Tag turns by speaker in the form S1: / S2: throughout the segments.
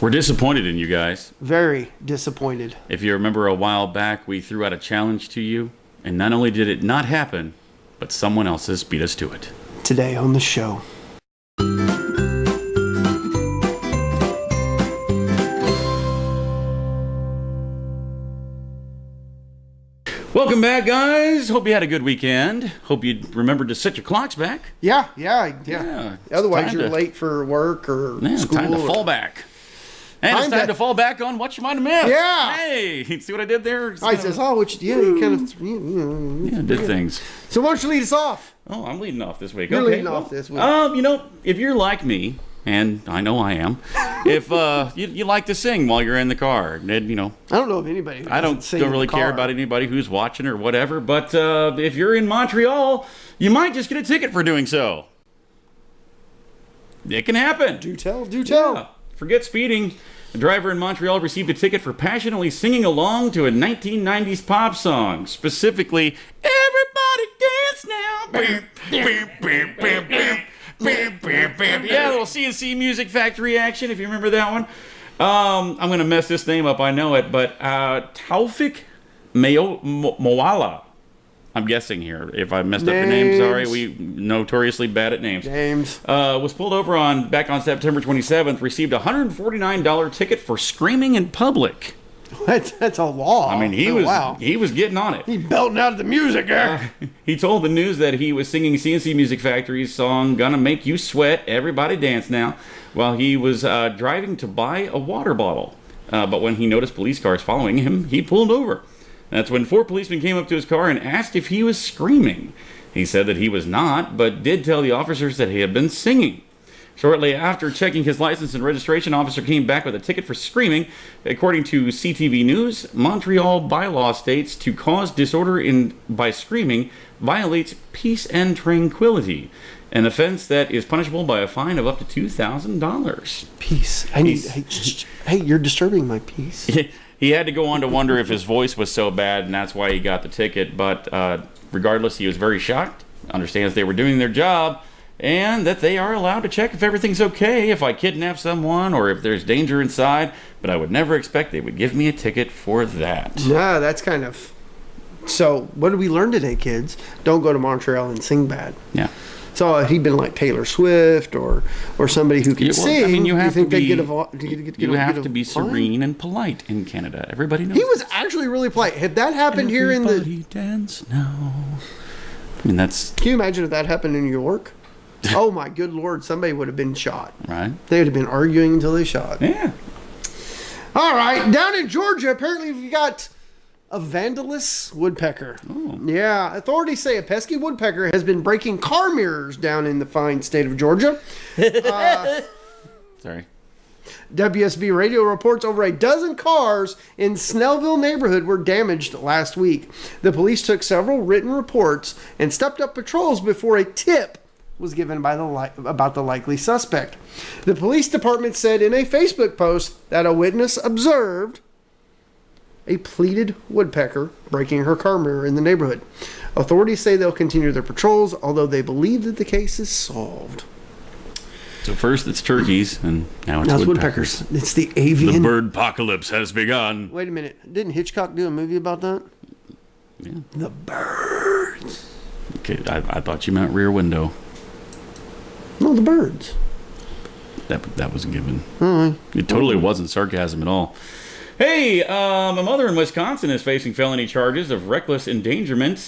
S1: We're disappointed in you guys.
S2: Very disappointed.
S1: If you remember a while back, we threw out a challenge to you, and not only did it not happen, but someone else has beat us to it.
S2: Today on the show.
S1: Welcome back, guys. Hope you had a good weekend. Hope you remembered to set your clocks back.
S2: Yeah. Otherwise, you're
S1: to,
S2: late for work or school.
S1: Time to fall back. And it's time to fall back on what you might have missed.
S2: Yeah.
S1: Hey, see what I did there?
S2: I says, you kind of
S1: did things.
S2: So why don't you lead us off?
S1: Oh, I'm leading off this week.
S2: You're
S1: okay,
S2: leading off this week.
S1: If you're like me, and I know I am, if you like to sing while you're in the car, and
S2: I don't know if anybody.
S1: I don't really care about anybody who's watching or whatever. But if you're in Montreal, you might just get a ticket for doing so. It can happen.
S2: Do tell.
S1: Yeah. Forget speeding. A driver in Montreal received a ticket for passionately singing along to a 1990s pop song. Specifically, "Everybody Dance Now." Yeah, a little CNC Music Factory action, if you remember that one. I'm going to mess this name up, I know it, but Taufik Moala. I'm guessing here. If I messed up your name, sorry. We notoriously bad at names. Was pulled over back on September 27th, received a $149 ticket for screaming in public.
S2: That's a law.
S1: I mean, he was getting on it.
S2: He belting out the music.
S1: He told the news that he was singing CNC Music Factory's song "Gonna Make You Sweat, Everybody Dance Now" while he was driving to buy a water bottle. But when he noticed police cars following him, he pulled over. That's when 4 policemen came up to his car and asked if he was screaming. He said that he was not, but did tell the officers that he had been singing. Shortly after checking his license and registration, officer came back with a ticket for screaming. According to CTV News, Montreal bylaw states to cause disorder by screaming violates peace and tranquility, an offense that is punishable by a fine of up to $2,000.
S2: Peace. Hey, you're disturbing my peace.
S1: He had to go on to wonder if his voice was so bad, and that's why he got the ticket. But regardless, he was very shocked, understands they were doing their job, and that they are allowed to check if everything's okay, if I kidnap someone or if there's danger inside. But I would never expect they would give me a ticket for that.
S2: Nah, that's kind of... So, what did we learn today, kids? Don't go to Montreal and sing bad.
S1: Yeah.
S2: So if he'd been like Taylor Swift or somebody who can sing,
S1: I mean, you have to be
S2: fine?
S1: serene and polite in Canada. Everybody knows.
S2: He was actually really polite. Had that happened here in the...
S1: Everybody dance now. I mean, that's...
S2: Can you imagine if that happened in New York? Oh my good Lord, somebody would have been shot.
S1: Right.
S2: They would have been arguing until they shot.
S1: Yeah.
S2: All right, down in Georgia, apparently we got a vandalous woodpecker.
S1: Oh.
S2: Yeah, authorities say a pesky woodpecker has been breaking car mirrors down in the fine state of Georgia.
S1: Sorry.
S2: WSB Radio reports over a dozen cars in Snellville neighborhood were damaged last week. The police took several written reports and stepped up patrols before a tip was given by about the likely suspect. The police department said in a Facebook post that a witness observed a pleated woodpecker breaking her car mirror in the neighborhood. Authorities say they'll continue their patrols, although they believe that the case is solved.
S1: So first it's turkeys, and now it's woodpeckers.
S2: It's the avian...
S1: The bird apocalypse has begun.
S2: Wait a minute. Didn't Hitchcock do a movie about that?
S1: Yeah.
S2: The birds.
S1: Okay, I thought you meant Rear Window.
S2: No, the birds.
S1: That was a given.
S2: Mm-hmm.
S1: It totally wasn't sarcasm at all. Hey, a mother in Wisconsin is facing felony charges of reckless endangerment,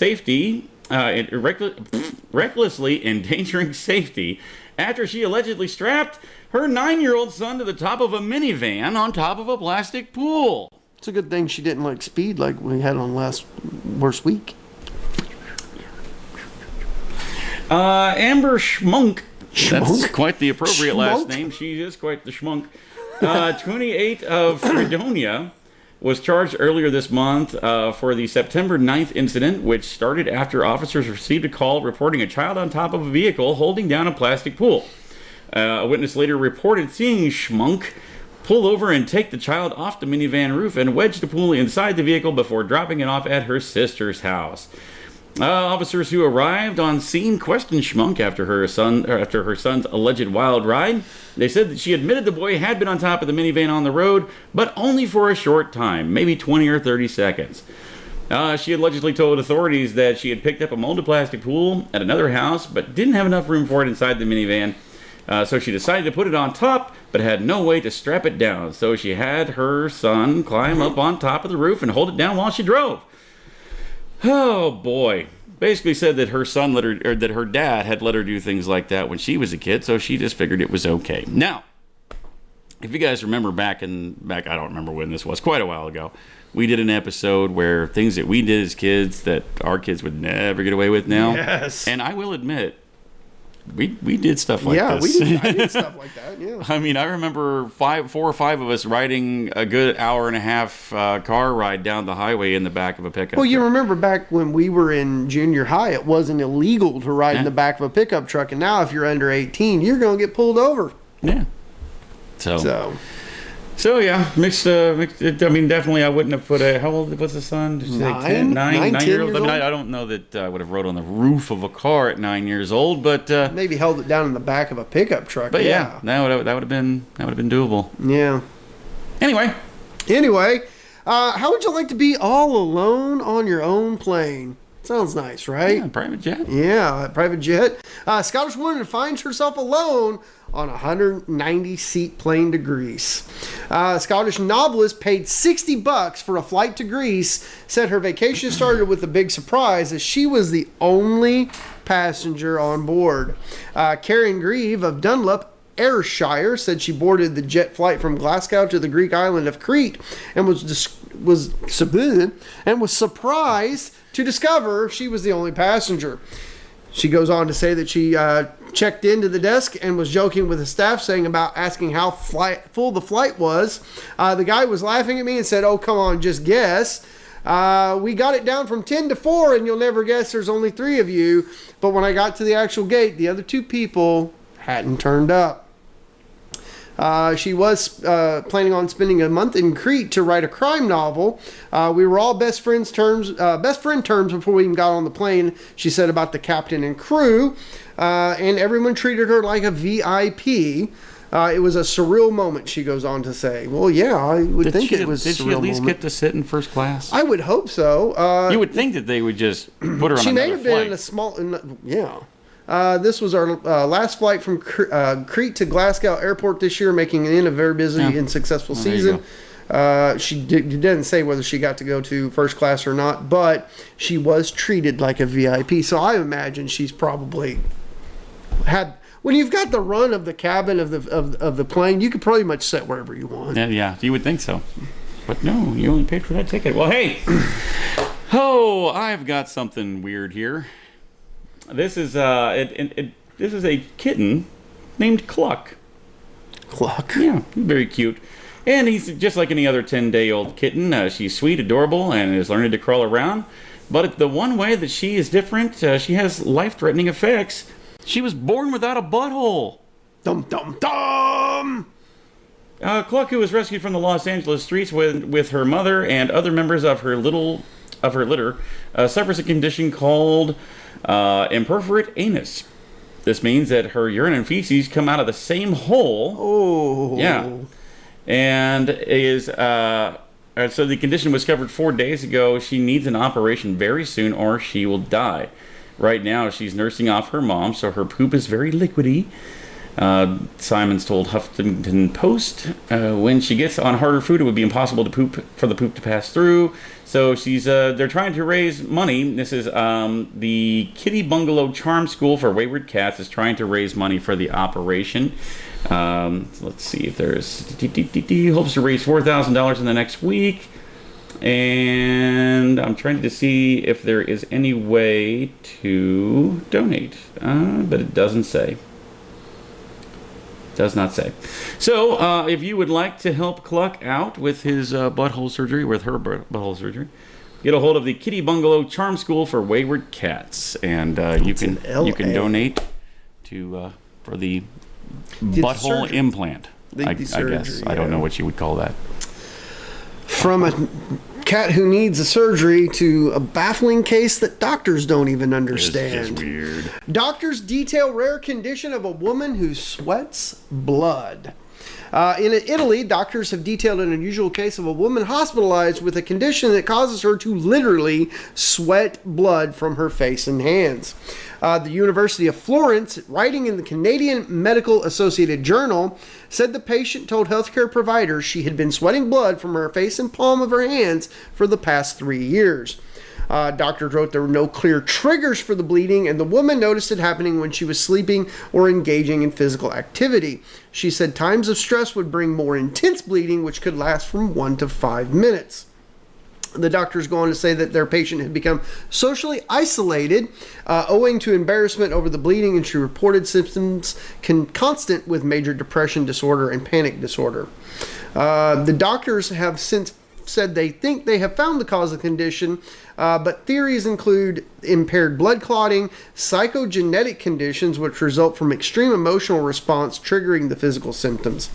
S1: recklessly endangering safety after she allegedly strapped her 9-year-old son to the top of a minivan on top of a plastic pool.
S2: It's a good thing she didn't speed like we had on worst week.
S1: Amber Schmunk. That's quite the appropriate last name. She is quite the schmunk. 28 of Fredonia was charged earlier this month for the September 9th incident, which started after officers received a call reporting a child on top of a vehicle holding down a plastic pool. A witness later reported seeing Schmunk pull over and take the child off the minivan roof and wedge the pool inside the vehicle before dropping it off at her sister's house. Officers who arrived on scene questioned Schmunk after her son's alleged wild ride. They said that she admitted the boy had been on top of the minivan on the road, but only for a short time, maybe 20 or 30 seconds. She allegedly told authorities that she had picked up a molded plastic pool at another house, but didn't have enough room for it inside the minivan. So she decided to put it on top, but had no way to strap it down. So she had her son climb up on top of the roof and hold it down while she drove. Oh boy. Basically said that her son that her dad had let her do things like that when she was a kid, so she just figured it was okay. Now, if you guys remember back, I don't remember when this was, quite a while ago, we did an episode where things that we did as kids that our kids would never get away with now.
S2: Yes.
S1: And I will admit, we did stuff like
S2: Yeah,
S1: this.
S2: I did stuff like that, yeah.
S1: I mean, I remember 4 or 5 of us riding a good hour and a half car ride down the highway in the back of a pickup
S2: Well, you
S1: truck.
S2: remember back when we were in junior high, it wasn't illegal to ride in the back of a pickup truck, and now if you're under 18, you're going to get pulled over.
S1: Yeah. So yeah, mixed. I mean, definitely, I wouldn't have put a. How old was the son? Did you say 9 years old? I mean, I don't know that I would have rode on the roof of a car at 9 years old, but
S2: maybe held it down in the back of a pickup truck.
S1: But yeah, that would have been doable.
S2: Yeah.
S1: Anyway,
S2: how would you like to be all alone on your own plane? Sounds nice, right?
S1: Yeah, private jet.
S2: Yeah, private jet. Scottish woman finds herself alone on a 190-seat plane to Greece. Scottish novelist paid $60 for a flight to Greece, said her vacation started with a big surprise as she was the only passenger on board. Karen Grieve of Dunlop, Ayrshire, said she boarded the jet flight from Glasgow to the Greek island of Crete and was surprised to discover she was the only passenger. She goes on to say that she checked into the desk and was joking with the staff, asking how full the flight was. The guy was laughing at me and said, "Oh, come on, just guess. We got it down from 10 to 4, and you'll never guess there's only 3 of you. But when I got to the actual gate, the other 2 people hadn't turned up." She was planning on spending a month in Crete to write a crime novel. We were all best friend terms before we even got on the plane, she said about the captain and crew. And everyone treated her like a VIP. It was a surreal moment, she goes on to say. Well, yeah, I would think it was a surreal moment. Did she at least
S1: get to sit in first class?
S2: I would hope so.
S1: You would think that they would just put her on another flight.
S2: She may have been in a small... Yeah. This was our last flight from Crete to Glasgow Airport this year, making it a very busy and successful season. She didn't say whether she got to go to first class or not, but she was treated like a VIP. So I imagine she's probably had... When you've got the run of the cabin of the plane, you could pretty much sit wherever you want.
S1: Yeah, you would think so. But no, you only paid for that ticket. Well, hey, I've got something weird here. This is this is a kitten named Cluck.
S2: Cluck?
S1: Yeah, very cute. And he's just like any other 10-day-old kitten. She's sweet, adorable, and is learning to crawl around. But the one way that she is different, she has life-threatening effects. She was born without a butthole.
S2: Dum dum dum.
S1: Cluck, who was rescued from the Los Angeles streets with her mother and other members of her litter, suffers a condition called imperforate anus. This means that her urine and feces come out of the same hole.
S2: Oh.
S1: Yeah. And so the condition was discovered 4 days ago. She needs an operation very soon or she will die. Right now, she's nursing off her mom, so her poop is very liquidy. Simons told Huffington Post, when she gets on harder food, it would be impossible for the poop to pass through. So they're trying to raise money. This is the Kitty Bungalow Charm School for Wayward Cats is trying to raise money for the operation. Let's see if there's hopes to raise $4,000 in the next week. And I'm trying to see if there is any way to donate, but it doesn't say. Does not say. So, if you would like to help Cluck out with his butthole surgery, get a hold of the Kitty Bungalow Charm School for Wayward Cats, and you can donate for the butthole implant. I guess I don't know what you would call that.
S2: From a cat who needs a surgery to a baffling case that doctors don't even understand.
S1: It's just weird.
S2: Doctors detail rare condition of a woman who sweats blood. In Italy, doctors have detailed an unusual case of a woman hospitalized with a condition that causes her to literally sweat blood from her face and hands. The University of Florence, writing in the Canadian Medical Associated Journal, said the patient told healthcare providers she had been sweating blood from her face and palm of her hands for the past 3 years. Doctors wrote there were no clear triggers for the bleeding, and the woman noticed it happening when she was sleeping or engaging in physical activity. She said times of stress would bring more intense bleeding, which could last from 1 to 5 minutes. The doctors go on to say that their patient had become socially isolated owing to embarrassment over the bleeding, and she reported symptoms consistent with major depression disorder and panic disorder. The doctors have since said they think they have found the cause of the condition, but theories include impaired blood clotting, psychogenetic conditions which result from extreme emotional response triggering the physical symptoms.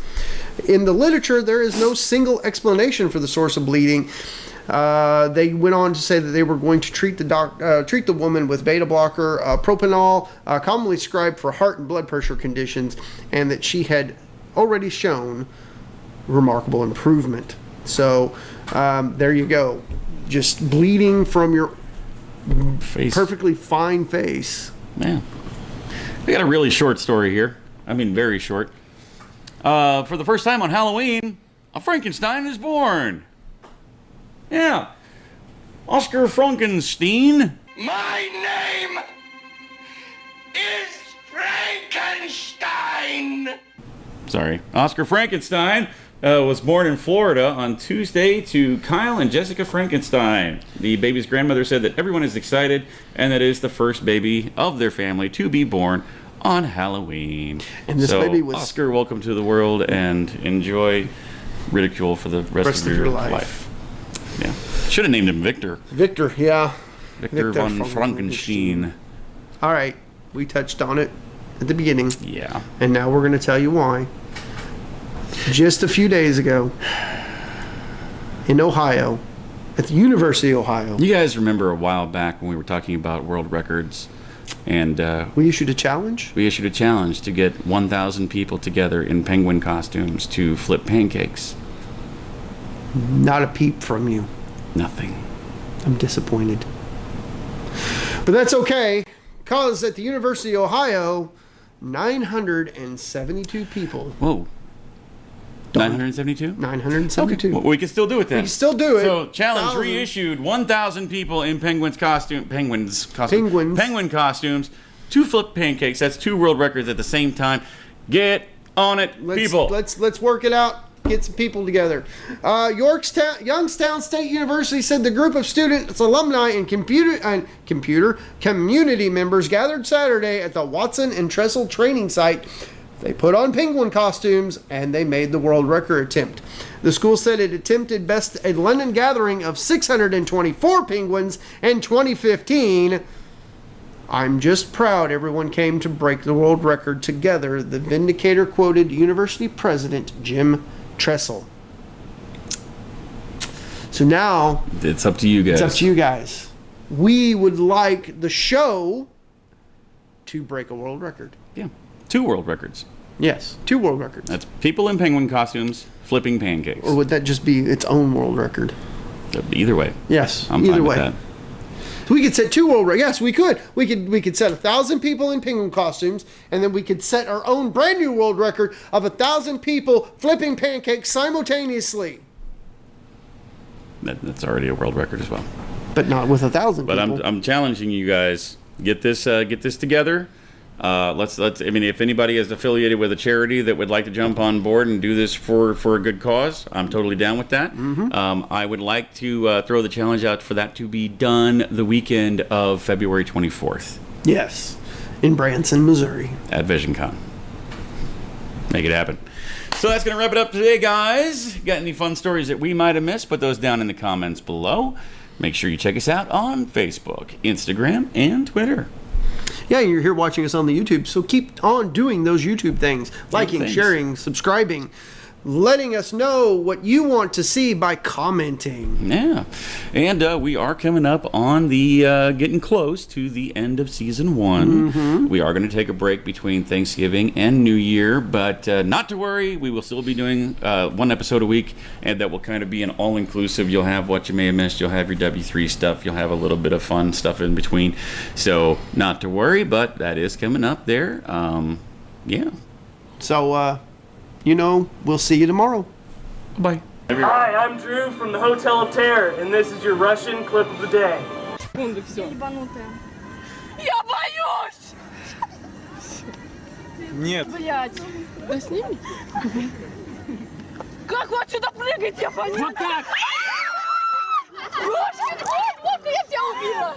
S2: In the literature, there is no single explanation for the source of bleeding. They went on to say that they were going to treat the woman with beta blocker, propanol, commonly prescribed for heart and blood pressure conditions, and that she had already shown remarkable improvement. So there you go. Just bleeding from your
S1: Face.
S2: perfectly fine face.
S1: Yeah. We got a really short story here. I mean, very short. For the first time on Halloween, a Frankenstein is born. Yeah. Oscar Frankenstein.
S3: My name is Frankenstein.
S1: Sorry. Oscar Frankenstein was born in Florida on Tuesday to Kyle and Jessica Frankenstein. The baby's grandmother said that everyone is excited and that it is the first baby of their family to be born on Halloween.
S2: And this baby was...
S1: Oscar, welcome to the world and enjoy ridicule for the rest of your life. Yeah. Should have named him Victor.
S2: Victor, yeah.
S1: Victor von Frankenstein.
S2: All right. We touched on it at the beginning.
S1: Yeah.
S2: And now we're going to tell you why. Just a few days ago, in Ohio, at the University of Ohio,
S1: You guys remember a while back when we were talking about world records, and
S2: we issued a challenge.
S1: we issued a challenge to get 1,000 people together in penguin costumes to flip pancakes.
S2: Not a peep from you.
S1: Nothing.
S2: I'm disappointed. But that's okay, because at the University of Ohio, 972 people.
S1: Whoa. 972?
S2: 972.
S1: Well, we can still do it then.
S2: We can still do it.
S1: So, challenge
S2: 1,000.
S1: reissued: 1,000 people in penguin costumes to flip pancakes. That's 2 world records at the same time. Get on it, people.
S2: Let's work it out. Get some people together. Youngstown State University said the group of students, alumni, and computer community members gathered Saturday at the Watson and Trestle training site. They put on penguin costumes and they made the world record attempt. The school said it attempted best a London gathering of 624 penguins in 2015. I'm just proud everyone came to break the world record together, the Vindicator quoted University President Jim Trestle. So now
S1: It's up to you guys.
S2: it's up to you guys. We would like the show to break a world record.
S1: Yeah. 2 world records.
S2: Yes, 2 world records.
S1: That's people in penguin costumes flipping pancakes.
S2: Or would that just be its own world record?
S1: Either way.
S2: Yes,
S1: I'm
S2: either
S1: fine
S2: way.
S1: with that.
S2: So we could set 2 world records. Yes, we could. We could set 1,000 people in penguin costumes, and then we could set our own brand new world record of 1,000 people flipping pancakes simultaneously.
S1: That's already a world record as well.
S2: But not with 1,000
S1: But
S2: people.
S1: I'm challenging you guys. Get this together. Let's. I mean, if anybody is affiliated with a charity that would like to jump on board and do this for a good cause, I'm totally down with that.
S2: Mm-hmm.
S1: I would like to throw the challenge out for that to be done the weekend of February 24th
S2: Yes, in Branson, Missouri.
S1: at VisionCon. Make it happen. So that's going to wrap it up today, guys. Got any fun stories that we might have missed? Put those down in the comments below. Make sure you check us out on Facebook, Instagram, and Twitter.
S2: Yeah, you're here watching us on the YouTube, so keep on doing those YouTube things. Liking,
S1: things.
S2: sharing, subscribing. letting us know what you want to see by commenting.
S1: Yeah, and we are coming up on the getting close to the end of season 1. We are going to take a break between Thanksgiving and New Year, but not to worry, we will still be doing 1 episode a week, and that will kind of be an all-inclusive. You'll have what you may have missed, you'll have your W3 stuff, you'll have a little bit of fun stuff in between, so not to worry, but that is coming up there. Yeah.
S2: So, we'll see you tomorrow.
S1: Bye.
S4: Hi, I'm Drew from the Hotel of Terror, and this is your Russian clip of the day.
S5: Я боюсь!
S6: Нет.
S5: Блять. Да сними. Как вы отсюда прыгаете, понятно? Вот так! Ручки, вот, я тебя убила!